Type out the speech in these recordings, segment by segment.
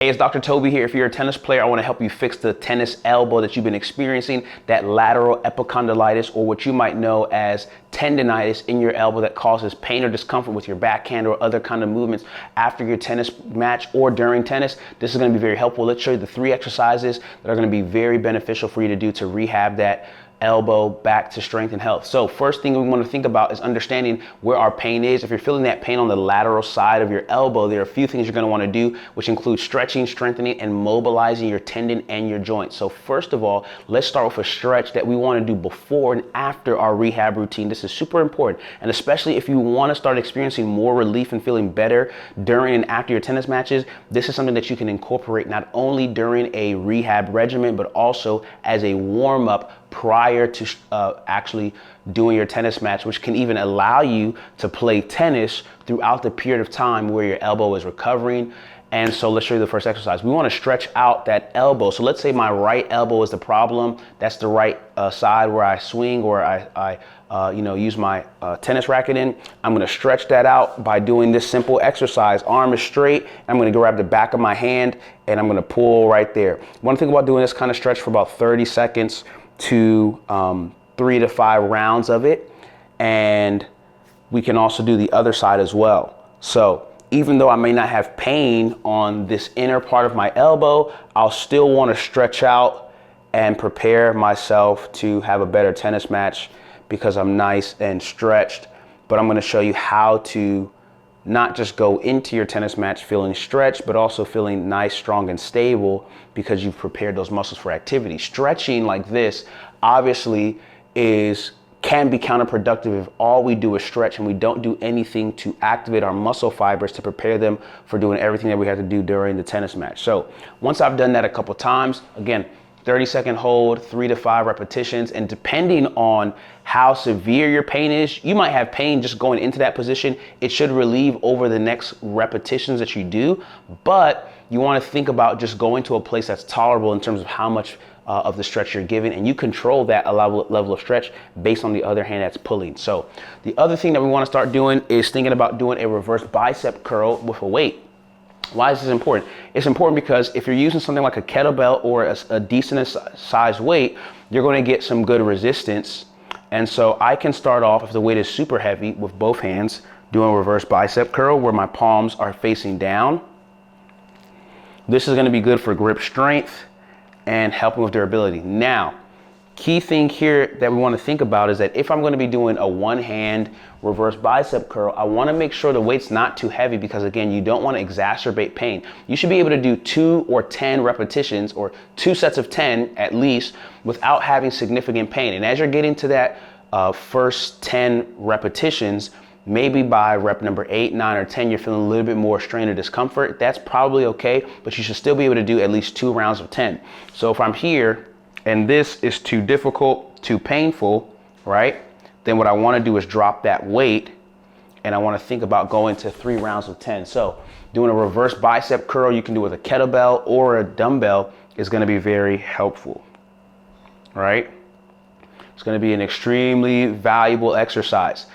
Hey, it's Dr. Toby here. If you're a tennis player, I want to help you fix the tennis elbow that you've been experiencing, that lateral epicondylitis, or what you might know as tendonitis in your elbow that causes pain or discomfort with your backhand or other kind of movements after your tennis match or during tennis. This is going to be very helpful. Let's show you the 3 exercises that are going to be very beneficial for you to do to rehab that elbow back to strength and health. So first thing we want to think about is understanding where our pain is. If you're feeling that pain on the lateral side of your elbow, there are a few things you're going to want to do, which include stretching, strengthening, and mobilizing your tendon and your joint. So first of all, let's start with a stretch that we want to do before and after our rehab routine. This is super important, and especially if you want to start experiencing more relief and feeling better during and after your tennis matches, this is something that you can incorporate not only during a rehab regimen, but also as a warm-up prior to actually doing your tennis match, which can even allow you to play tennis throughout the period of time where your elbow is recovering. And so let's show you the first exercise. We want to stretch out that elbow. So let's say my right elbow is the problem. That's the right side where I swing or I use my tennis racket in. I'm going to stretch that out by doing this simple exercise. Arm is straight. I'm going to grab the back of my hand and I'm going to pull right there. One thing about doing this kind of stretch for about 30 seconds to 3 to 5 rounds of it. And we can also do the other side as well. So even though I may not have pain on this inner part of my elbow, I'll still want to stretch out and prepare myself to have a better tennis match because I'm nice and stretched. But I'm going to show you how to not just go into your tennis match feeling stretched, but also feeling nice, strong, and stable because you've prepared those muscles for activity. Stretching like this obviously can be counterproductive if all we do is stretch and we don't do anything to activate our muscle fibers to prepare them for doing everything that we have to do during the tennis match. So once I've done that a couple times, again, 30-second hold, 3 to 5 repetitions, and depending on how severe your pain is, you might have pain just going into that position. It should relieve over the next repetitions that you do, but you want to think about just going to a place that's tolerable in terms of how much of the stretch you're giving, and you control that level of stretch based on the other hand that's pulling. So the other thing that we want to start doing is thinking about doing a reverse bicep curl with a weight. Why is this important? It's important because if you're using something like a kettlebell or a decent size weight, you're going to get some good resistance. And so I can start off, if the weight is super heavy, with both hands doing a reverse bicep curl where my palms are facing down. This is going to be good for grip strength and helping with durability. Now, key thing here that we want to think about is that if I'm going to be doing a one-hand reverse bicep curl, I want to make sure the weight's not too heavy because, again, you don't want to exacerbate pain. You should be able to do 2 or 10 repetitions or 2 sets of 10 at least without having significant pain. And as you're getting to that first 10 repetitions, maybe by rep number 8, 9, or 10, you're feeling a little bit more strain or discomfort. That's probably okay, but you should still be able to do at least 2 rounds of 10. So if I'm here and this is too difficult, too painful, right? Then what I want to do is drop that weight and I want to think about going to 3 rounds of 10. So doing a reverse bicep curl you can do with a kettlebell or a dumbbell is going to be very helpful, right? It's going to be an extremely valuable exercise.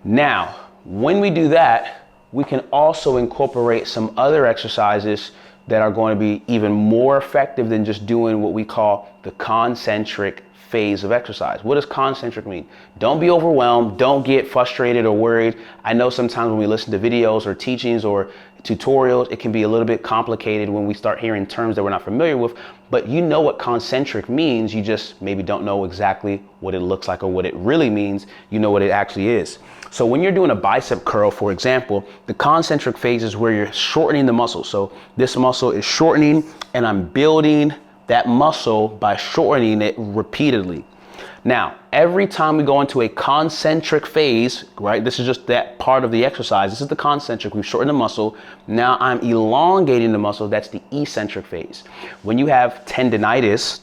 Now, when we do that, we can also incorporate some other exercises that are going to be even more effective than just doing what we call the concentric phase of exercise. What does concentric mean? Don't be overwhelmed. Don't get frustrated or worried. I know sometimes when we listen to videos or teachings or tutorials, it can be a little bit complicated when we start hearing terms that we're not familiar with, but you know what concentric means. You just maybe don't know exactly what it looks like or what it really means. You know what it actually is. So when you're doing a bicep curl, for example, the concentric phase is where you're shortening the muscle. So this muscle is shortening and I'm building that muscle by shortening it repeatedly. Now, every time we go into a concentric phase, right, this is just that part of the exercise. This is the concentric. We've shortened the muscle. Now I'm elongating the muscle. That's the eccentric phase. When you have tendonitis,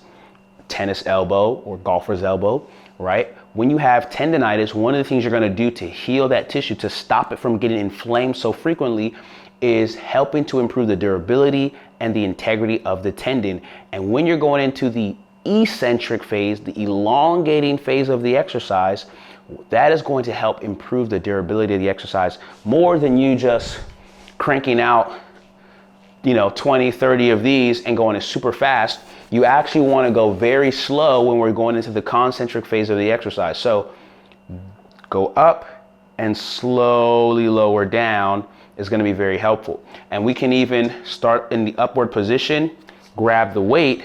tennis elbow or golfer's elbow, right? When you have tendonitis, one of the things you're going to do to heal that tissue, to stop it from getting inflamed so frequently, is helping to improve the durability and the integrity of the tendon. And when you're going into the eccentric phase, the elongating phase of the exercise, that is going to help improve the durability of the exercise more than you just cranking out 20, 30 of these and going super fast. You actually want to go very slow when we're going into the concentric phase of the exercise. So go up and slowly lower down is going to be very helpful. And we can even start in the upward position, grab the weight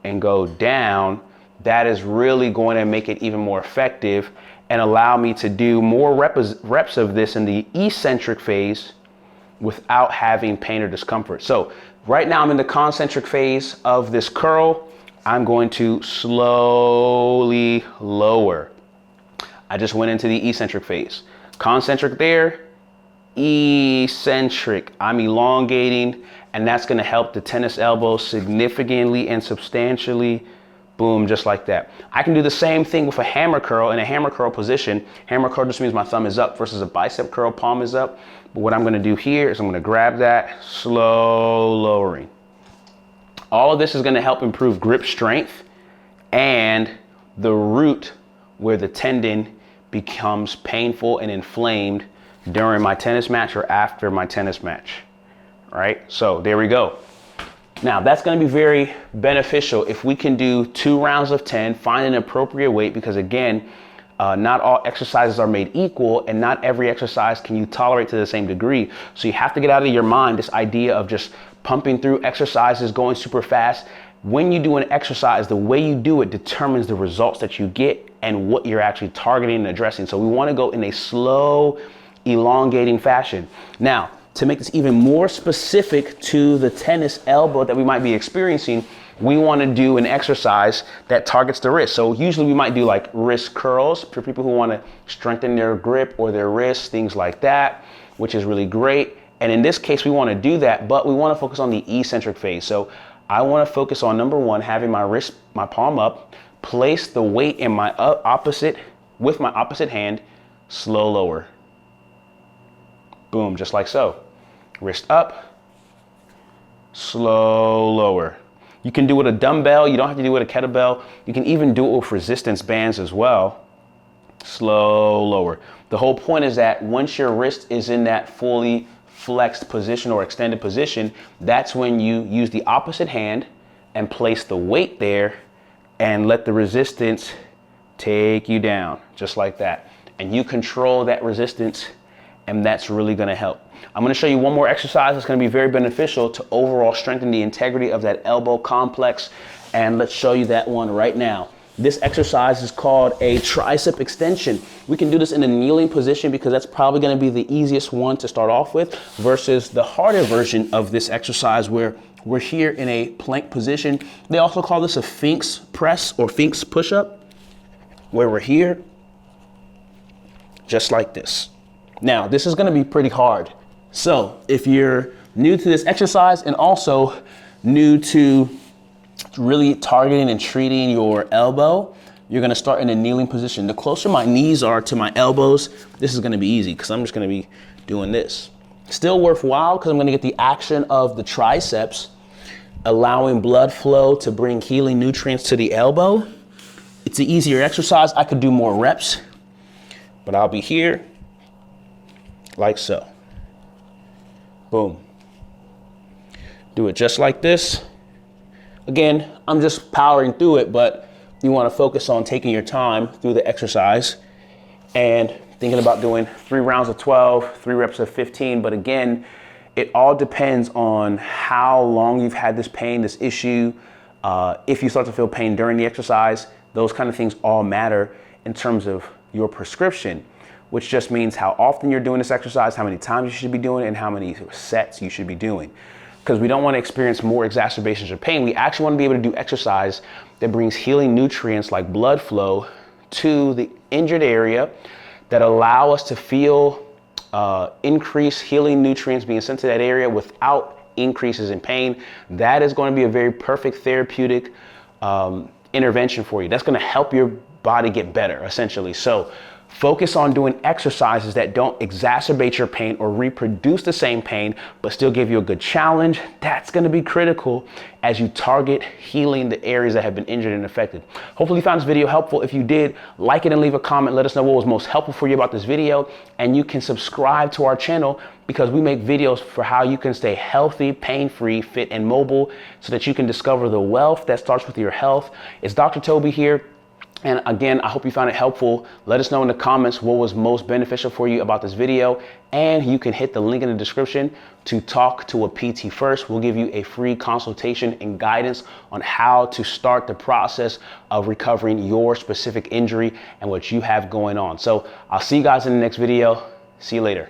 and go down. That is really going to make it even more effective and allow me to do more reps of this in the eccentric phase without having pain or discomfort. So right now I'm in the concentric phase of this curl. I'm going to slowly lower. I just went into the eccentric phase. Concentric there, eccentric. I'm elongating, and that's gonna help the tennis elbow significantly and substantially. Boom, just like that. I can do the same thing with a hammer curl in a hammer curl position. Hammer curl just means my thumb is up versus a bicep curl, palm is up. But what I'm gonna do here is I'm gonna grab that, slow lowering. All of this is gonna help improve grip strength and the root where the tendon becomes painful and inflamed during my tennis match or after my tennis match, right? So there we go. Now that's gonna be very beneficial if we can do 2 rounds of 10, find an appropriate weight, because again, not all exercises are made equal and not every exercise can you tolerate to the same degree. So you have to get out of your mind this idea of just pumping through exercises, going super fast. When you do an exercise, the way you do it determines the results that you get and what you're actually targeting and addressing. So we want to go in a slow, elongating fashion. Now, to make this even more specific to the tennis elbow that we might be experiencing, we want to do an exercise that targets the wrist. So usually we might do like wrist curls for people who want to strengthen their grip or their wrists, things like that, which is really great. And in this case, we want to do that, but we want to focus on the eccentric phase. So I want to focus on number 1, having my wrist, my palm up, place the weight in my with my opposite hand, slow lower. Boom, just like so. Wrist up, slow lower. You can do it with a dumbbell. You don't have to do it with a kettlebell. You can even do it with resistance bands as well. Slow lower. The whole point is that once your wrist is in that fully flexed position or extended position, that's when you use the opposite hand and place the weight there and let the resistance take you down, just like that. And you control that resistance, and that's really gonna help. I'm gonna show you one more exercise that's gonna be very beneficial to overall strengthen the integrity of that elbow complex, and let's show you that one right now. This exercise is called a tricep extension. We can do this in a kneeling position because that's probably gonna be the easiest one to start off with versus the harder version of this exercise where we're here in a plank position. They also call this a Sphinx press or Sphinx push-up, where we're here, just like this. Now, this is gonna be pretty hard. So if you're new to this exercise and also new to really targeting and treating your elbow, you're gonna start in a kneeling position. The closer my knees are to my elbows, this is gonna be easy because I'm just gonna be doing this. Still worthwhile because I'm gonna get the action of the triceps, allowing blood flow to bring healing nutrients to the elbow. It's an easier exercise. I could do more reps, but I'll be here like so. Boom. Do it just like this. Again, I'm just powering through it, but you want to focus on taking your time through the exercise and thinking about doing 3 rounds of 12, 3 reps of 15. But again, it all depends on how long you've had this pain, this issue. If you start to feel pain during the exercise, those kind of things all matter in terms of your prescription, which just means how often you're doing this exercise, how many times you should be doing it, and how many sets you should be doing. Because we don't want to experience more exacerbations of pain. We actually want to be able to do exercise that brings healing nutrients like blood flow to the injured area that allow us to feel increased healing nutrients being sent to that area without increases in pain. That is going to be a very perfect therapeutic intervention for you. That's going to help your body get better, essentially. So Focus on doing exercises that don't exacerbate your pain or reproduce the same pain, but still give you a good challenge. That's going to be critical as you target healing the areas that have been injured and affected. Hopefully you found this video helpful. If you did, like it and leave a comment. Let us know what was most helpful for you about this video. And you can subscribe to our channel because we make videos for how you can stay healthy, pain-free, fit, and mobile so that you can discover the wealth that starts with your health. It's Dr. Toby here. And again, I hope you found it helpful. Let us know in the comments what was most beneficial for you about this video. And you can hit the link in the description to talk to a PT first. We'll give you a free consultation and guidance on how to start the process of recovering your specific injury and what you have going on. So I'll see you guys in the next video. See you later.